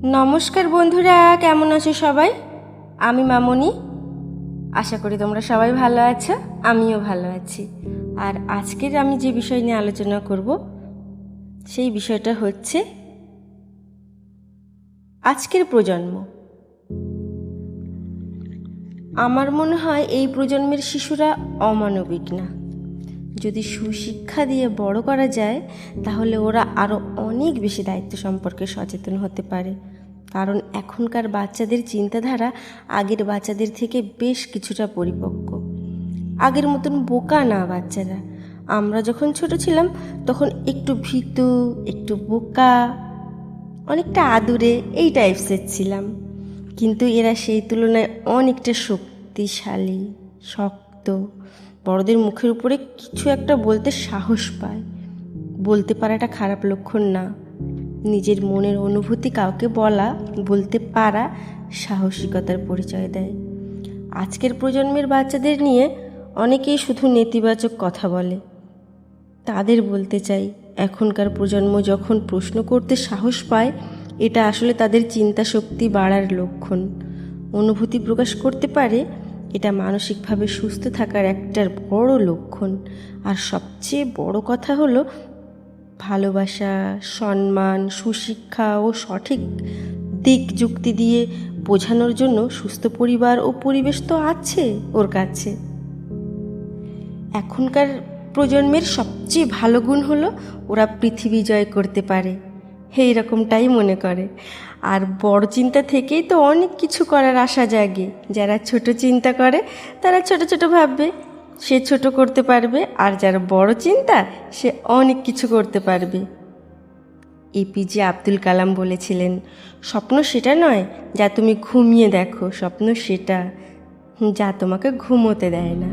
নমস্কার বন্ধুরা, কেমন আছো সবাই? আমি মামনি। আশা করি তোমরা সবাই ভালো আছো, আমিও ভালো আছি। আর আজকের আমি যে বিষয় নিয়ে আলোচনা করব সেই বিষয়টা হচ্ছে আজকের প্রজন্ম। আমার মনে হয় এই প্রজন্মের শিশুরা অমানবিক না। যদি সুশিক্ষা দিয়ে বড় করা যায় তাহলে ওরা আরও অনেক বেশি দায়িত্ব সম্পর্কে সচেতন হতে পারে। কারণ এখনকার বাচ্চাদের চিন্তাধারা আগের বাচ্চাদের থেকে বেশ কিছুটা পরিপক্ক। আগের মতন বোকা না বাচ্চারা। আমরা যখন ছোট ছিলাম তখন একটু ভীতু, একটু বোকা, অনেকটা আদুরে এই টাইপসের ছিলাম। কিন্তু এরা সেই তুলনায় অনেকটা শক্তিশালী, শক্ত। বড়দের মুখের উপরে কিছু একটা বলতে সাহস পায়। বলতে পারাটা খারাপ লক্ষণ না। নিজের মনের অনুভূতি কাউকে বলতে পারা সাহসিকতার পরিচয় দেয়। আজকের প্রজন্মের বাচ্চাদের নিয়ে অনেকেই শুধু নেতিবাচক কথা বলে। তাদের বলতে চাই, এখনকার প্রজন্ম যখন প্রশ্ন করতে সাহস পায়, এটা আসলে তাদের চিন্তা শক্তি বাড়ার লক্ষণ। অনুভূতি প্রকাশ করতে পারে, এটা মানসিকভাবে সুস্থ থাকার একটা বড় লক্ষণ। আর সবচেয়ে বড় কথা হলো ভালোবাসা, সম্মান, সুশিক্ষা ও সঠিক দিক যুক্তি দিয়ে বোঝানোর জন্য সুস্থ পরিবার ও পরিবেশ তো আছে ওর কাছে। এখনকার প্রজন্মের সবচেয়ে ভালো গুণ হলো ওরা পৃথিবী জয় করতে পারে, এই রকমটাই মনে করে। আর বড় চিন্তা থেকেই তো অনেক কিছু করার আশা জাগে। যারা ছোট চিন্তা করে তারা ছোট ছোট ভাববে, সে ছোট করতে পারবে। আর যারা বড় চিন্তা, সে অনেক কিছু করতে পারবে। এপিজে আব্দুল কালাম বলেছিলেন, স্বপ্ন সেটা নয় যা তুমি ঘুমিয়ে দেখো, স্বপ্ন সেটা যা তোমাকে ঘুমোতে দেয় না।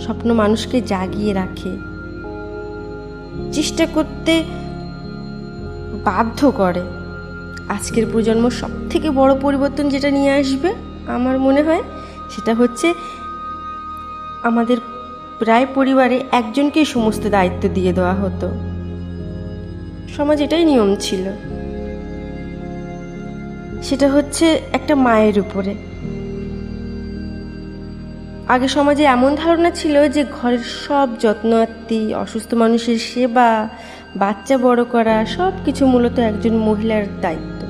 স্বপ্ন মানুষকে জাগিয়ে রাখে, চেষ্টা করতে বাধ্য করে। আজকের প্রজন্ম সব থেকে বড় পরিবর্তন যেটা নিয়ে আসবে আমার মনে হয় সেটা হচ্ছে আমাদের প্রায় পরিবারে একজনকেই সমস্ত দায়িত্ব দিয়ে দেওয়া হতো। সমাজ এটাই নিয়ম ছিল। সেটা হচ্ছে একটা মায়ের উপরে। আগে সমাজে এমন ধারণা ছিল যে ঘরের সব যত্নার্থী, অসুস্থ মানুষের সেবা, বাচ্চা বড় করা সব কিছু মূলত একজন মহিলার দায়িত্ব।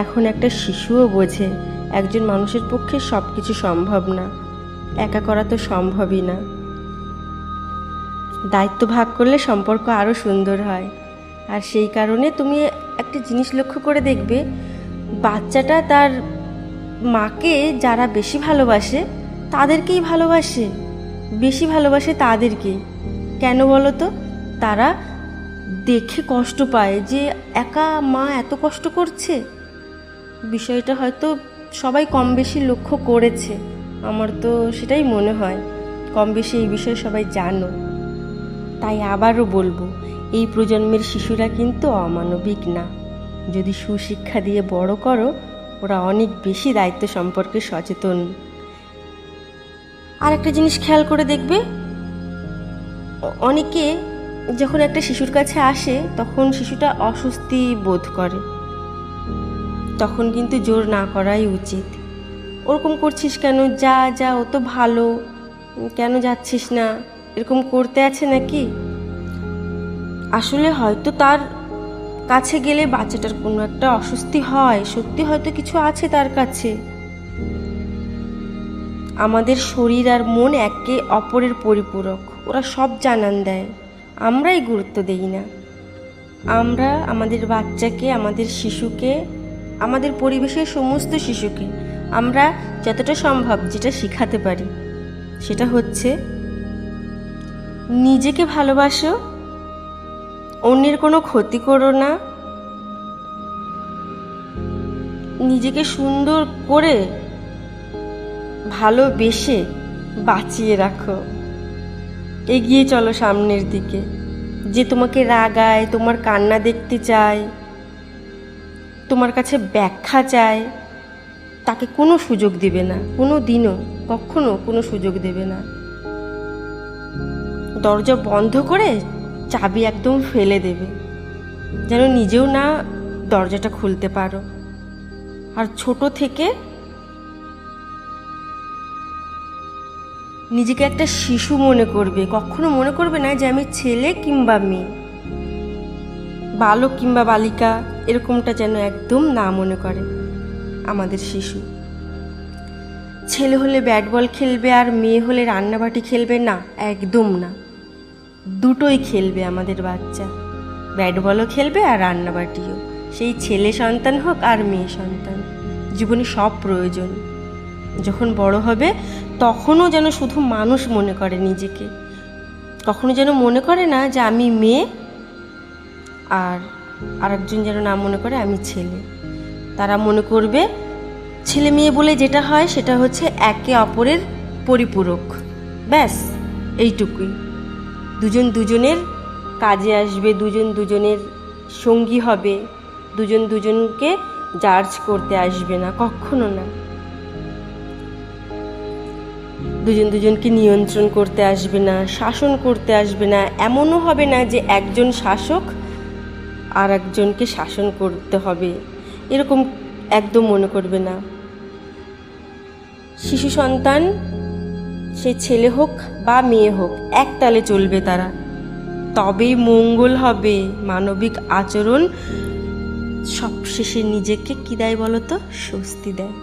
এখন একটা শিশুও বোঝে একজন মানুষের পক্ষে সব কিছু সম্ভব না, একা করা তো সম্ভবই না। দায়িত্ব ভাগ করলে সম্পর্ক আরও সুন্দর হয়। আর সেই কারণে তুমি একটা জিনিস লক্ষ্য করে দেখবে, বাচ্চাটা তার মাকে যারা বেশি ভালোবাসে তাদেরকেই ভালোবাসে, বেশি ভালোবাসে তাদেরকেই। কেন বলো তো? তারা দেখে কষ্ট পায় যে একা মা এত কষ্ট করছে। বিষয়টা হয়তো সবাই কম বেশি লক্ষ্য করেছে, আমার তো সেটাই মনে হয়। কম বেশি এই বিষয়ে সবাই জানো। তাই আবারও বলবো, এই প্রজন্মের শিশুরা কিন্তু অমানবিক না। যদি সুশিক্ষা দিয়ে বড় করো, ওরা অনেক বেশি দায়িত্ব সম্পর্কে সচেতন। আর একটা জিনিস খেয়াল করে দেখবে, অনেকে যখন একটা শিশুর কাছে আসে তখন শিশুটা অস্বস্তি বোধ করে। তখন কিন্তু জোর না করাই উচিত। ওরকম করছিস কেন, যা যা, ও তো ভালো, কেন যাচ্ছিস না, এরকম করতে আছে নাকি? আসলে হয়তো তার কাছে গেলে বাচ্চাটার কোনো একটা অস্বস্তি হয়, সত্যি হয়তো কিছু আছে তার কাছে। আমাদের শরীর আর মন একে অপরের পরিপূরক, ওরা সব জানান দেয়, আমরাই গুরুত্ব দেই না। আমরা আমাদের বাচ্চাকে, আমাদের শিশুকে, আমাদের পরিবেশের সমস্ত শিশুকে আমরা যতটা সম্ভব যেটা শেখাতে পারি সেটা হচ্ছে নিজেকে ভালোবাসো, অন্যের কোনো ক্ষতি করো না, নিজেকে সুন্দর করে ভালোবেসে বাঁচিয়ে রাখো, এগিয়ে চলো সামনের দিকে। যে তোমাকে রাগায়, তোমার কান্না দেখতে চায়, তোমার কাছে ব্যাখ্যা চায়, তাকে কোনো সুযোগ দেবে না, কোনো দিনও কখনো কোনো সুযোগ দেবে না। দরজা বন্ধ করে চাবি একদম ফেলে দেবে, যেন নিজেও না দরজাটা খুলতে পারো। আর ছোট থেকে নিজেকে একটা শিশু মনে করবে, কখনো মনে করবে না যে আমি ছেলে কিংবা মেয়ে, বালক কিংবা বালিকা, এরকমটা যেন একদম না মনে করে আমাদের শিশু। ছেলে হলে ব্যাট বল খেলবে আর মেয়ে হলে রান্নাবাটি খেলবে, না, একদম না। দুটোই খেলবে আমাদের বাচ্চা, ব্যাট বলও খেলবে আর রান্নাবাটিও, সেই ছেলে সন্তান হোক আর মেয়ে সন্তান। জীবনে সব প্রয়োজন। যখন বড় হবে তখনও যেন শুধু মানুষ মনে করে নিজেকে, কখনো যেন মনে করে না যে আমি মেয়ে, আর আরেকজন যেন না মনে করে আমি ছেলে। তারা মনে করবে ছেলে মেয়ে বলে যেটা হয় সেটা হচ্ছে একে অপরের পরিপূরক, ব্যাস এইটুকুই। দুজন দুজনের কাজে আসবে, দুজন দুজনের সঙ্গী হবে, দুজন দুজনকে জাজ করতে আসবে না, কখনো না। দুজন দুজনকে নিয়ন্ত্রণ করতে আসবে না, শাসন করতে আসবে না। এমনও হবে না যে একজন শাসক আর একজনকে শাসন করতে হবে, এরকম একদম মনে করবে না। শিশু সন্তান সে ছেলে হোক বা মেয়ে হোক, এক তালে চলবে তারা, তবেই মঙ্গল হবে। মানবিক আচরণ সবশেষে নিজেকে কী দেয় বলো তো? স্বস্তি দেয়।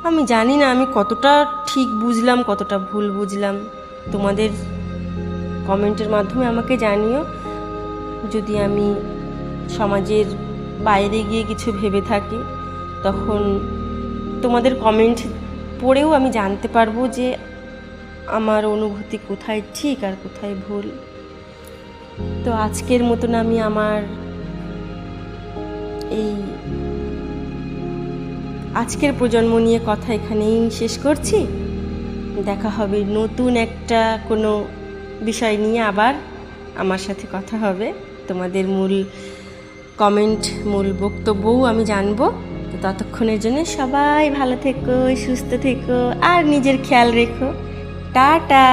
আমি জানি না আমি কতটা ঠিক বুঝলাম, কতটা ভুল বুঝলাম। তোমাদের কমেন্টের মাধ্যমে আমাকে জানিও। যদি আমি সমাজের বাইরে গিয়ে কিছু ভেবে থাকি, তখন তোমাদের কমেন্ট পড়েও আমি জানতে পারবো যে আমার অনুভূতি কোথায় ঠিক আর কোথায় ভুল। তো আজকের মতন আমি আমার এই আজকের প্রজন্ম নিয়ে কথা এখানেই শেষ করছি। দেখা হবে নতুন একটা কোনো বিষয় নিয়ে, আবার আমার সাথে কথা হবে। তোমাদের মূল কমেন্ট, মূল বক্তব্যও আমি জানবো। তো ততক্ষণের জন্য সবাই ভালো থেকো, সুস্থ থেকো আর নিজের খেয়াল রেখো। টাটা।